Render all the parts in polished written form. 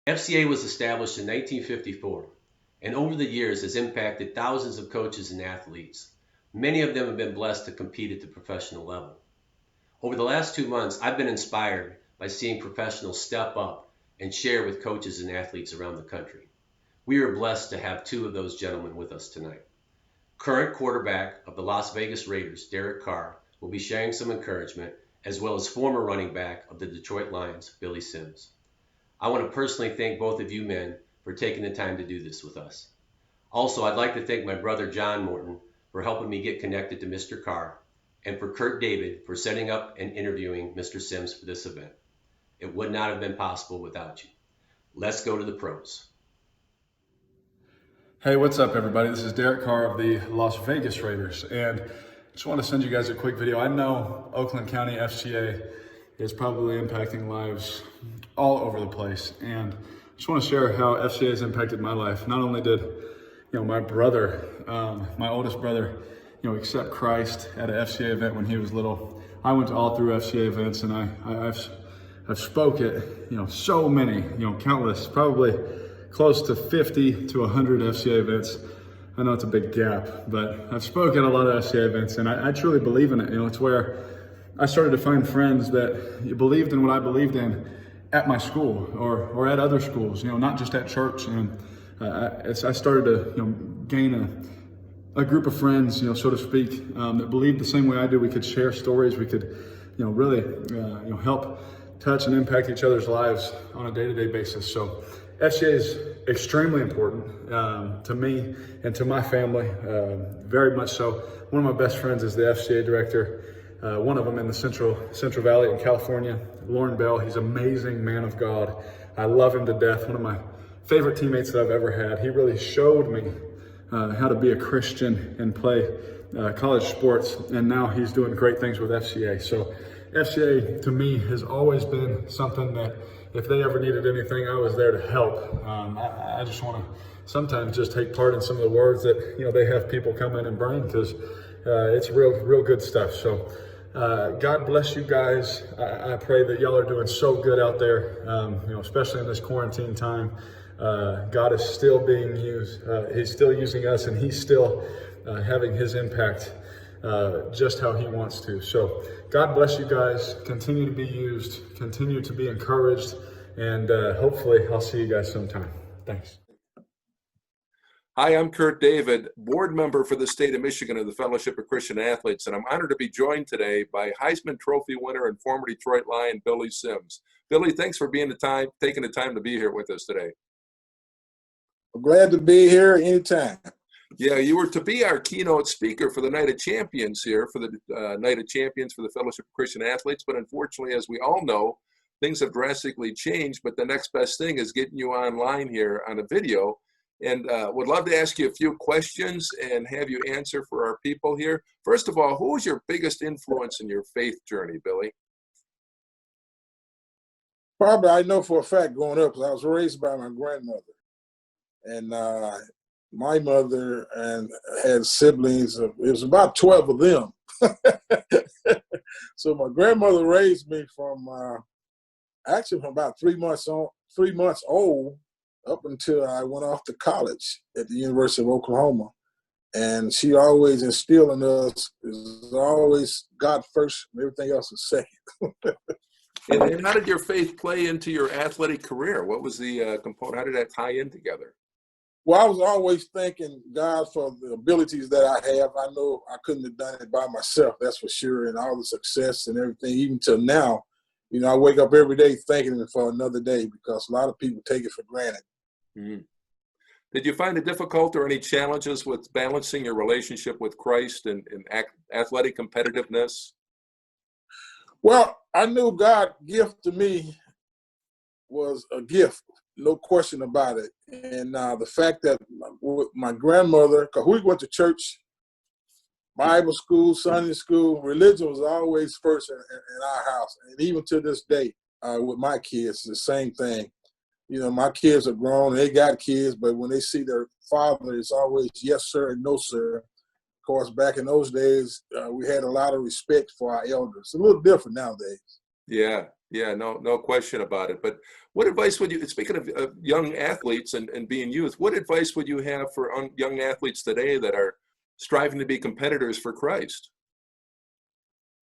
FCA was established in 1954 and over the years has impacted thousands of coaches and athletes. Many of them have been blessed to compete at the professional level. Over the last 2 months, I've been inspired by seeing professionals step up and share with coaches and athletes around the country. We are blessed to have two of those gentlemen with us tonight. Current quarterback of the Las Vegas Raiders, Derek Carr, will be sharing some encouragement, as well as former running back of the Detroit Lions, Billy Sims. I want to personally thank both of you men for taking the time to do this with us. Also, I'd like to thank my brother John Morton for helping me get connected to Mr. Carr, and for Kurt David for setting up and interviewing Mr. Sims for this event. It would not have been possible without you. Let's go to the pros. Hey, what's up, everybody? This is Derek Carr of the Las Vegas Raiders, and just want to send you guys a quick video. I know Oakland County FCA is probably impacting lives all over the place, and just want to share how FCA has impacted my life. Not only did my brother, my oldest brother, accept Christ at an FCA event when he was little. I went to all through FCA events, and I've spoke at so many, countless, probably close to 50 to 100 FCA events. I know it's a big gap, but I've spoken at a lot of FCA events, and I truly believe in it. It's where I started to find friends that believed in what I believed in at my school or at other schools, not just at church. And I started to gain a group of friends, so to speak, that believed the same way I do. We could share stories. We could, really, help touch and impact each other's lives on a day-to-day basis. So FCA is extremely important to me and to my family, very much so. One of my best friends is the FCA director, one of them in the Central Valley in California, Lauren Bell. He's an amazing man of God. I love him to death. One of my favorite teammates that I've ever had. He really showed me how to be a Christian and play college sports, and now he's doing great things with FCA. So FCA to me has always been something that if they ever needed anything, I was there to help. I just want to sometimes just take part in some of the words that they have people come in and bring, because it's real good stuff. So God bless you guys. I pray that y'all are doing so good out there, especially in this quarantine time. God is still being used. He's still using us, and he's still having his impact just how he wants to. So God bless you guys. Continue to be used. Continue to be encouraged. And hopefully I'll see you guys sometime. Thanks. Hi, I'm Kurt David, board member for the state of Michigan of the Fellowship of Christian Athletes, and I'm honored to be joined today by Heisman Trophy winner and former Detroit Lion, Billy Sims. Billy, thanks for taking the time to be here with us today. I'm glad to be here anytime. Yeah, you were to be our keynote speaker for the Night of Champions here, for the Night of Champions for the Fellowship of Christian Athletes, but unfortunately, as we all know, things have drastically changed, but the next best thing is getting you online here on a video. And would love to ask you a few questions and have you answer for our people here. First of all, who was your biggest influence in your faith journey, Billy? Probably, I know for a fact growing up, because I was raised by my grandmother. And my mother and had siblings. It was about 12 of them. So my grandmother raised me from about 3 months old up until I went off to college at the University of Oklahoma. And she always instilled in us is always God first and everything else is second. And how did your faith play into your athletic career? What was the component? How did that tie in together? Well, I was always thanking God for the abilities that I have. I know I couldn't have done it by myself, that's for sure, and all the success and everything, even till now. I wake up every day thanking him for another day, because a lot of people take it for granted. Mm-hmm. Did you find it difficult or any challenges with balancing your relationship with Christ and athletic competitiveness? Well, I knew God's gift to me was a gift, no question about it. And the fact that with my grandmother, because we went to church, Bible school, Sunday school, religion was always first in our house. And even to this day, with my kids, the same thing. My kids are grown, they got kids, but when they see their father, it's always yes, sir, and no, sir. Of course, back in those days, we had a lot of respect for our elders. It's a little different nowadays. Yeah, yeah, no question about it. But what advice would you, speaking of young athletes and being youth, what advice would you have for young athletes today that are striving to be competitors for Christ?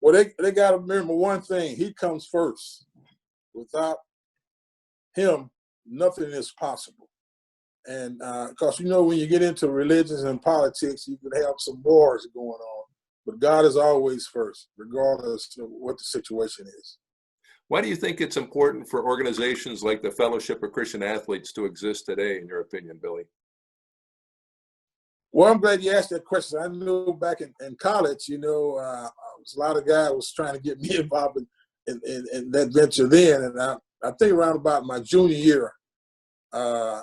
Well, they got to remember one thing: He comes first. Without Him, nothing is possible. And because when you get into religions and politics, you can have some wars going on. But God is always first, regardless of what the situation is. Why do you think it's important for organizations like the Fellowship of Christian Athletes to exist today, in your opinion, Billy? Well, I'm glad you asked that question. I knew back in college, was a lot of guys was trying to get me involved in that venture then. And I think around about my junior year, I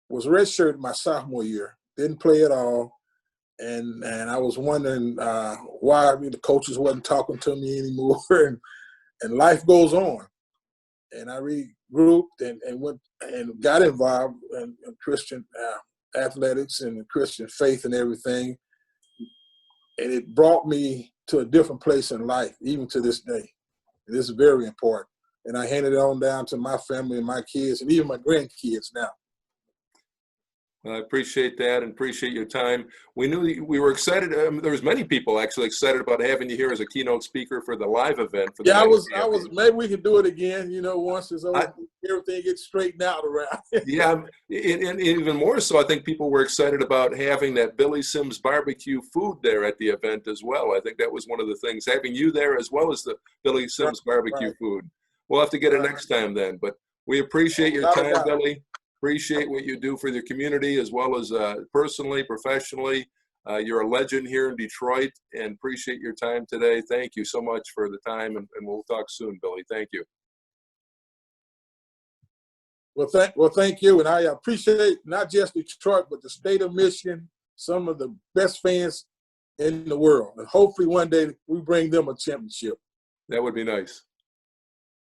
was redshirted my sophomore year, didn't play at all. And I was wondering why the coaches wasn't talking to me anymore. and life goes on. And I regrouped and went and got involved in Christian athletics and Christian faith and everything. And it brought me to a different place in life, even to this day. And this is very important. And I handed it on down to my family and my kids and even my grandkids now. Well, I appreciate that and appreciate your time. We knew we were excited. There was many people actually excited about having you here as a keynote speaker for the live event. For the I was. Maybe we could do it again. Once it's over, everything gets straightened out around. Yeah, and even more so, I think people were excited about having that Billy Sims barbecue food there at the event as well. I think that was one of the things, having you there as well as the Billy Sims barbecue food. We'll have to get it next time then. But we appreciate your time, Billy. Appreciate what you do for the community as well as personally, professionally. You're a legend here in Detroit, and appreciate your time today. Thank you so much for the time, and we'll talk soon, Billy. Thank you. Well, thank you, and I appreciate not just Detroit, but the state of Michigan, some of the best fans in the world, and hopefully one day we bring them a championship. That would be nice.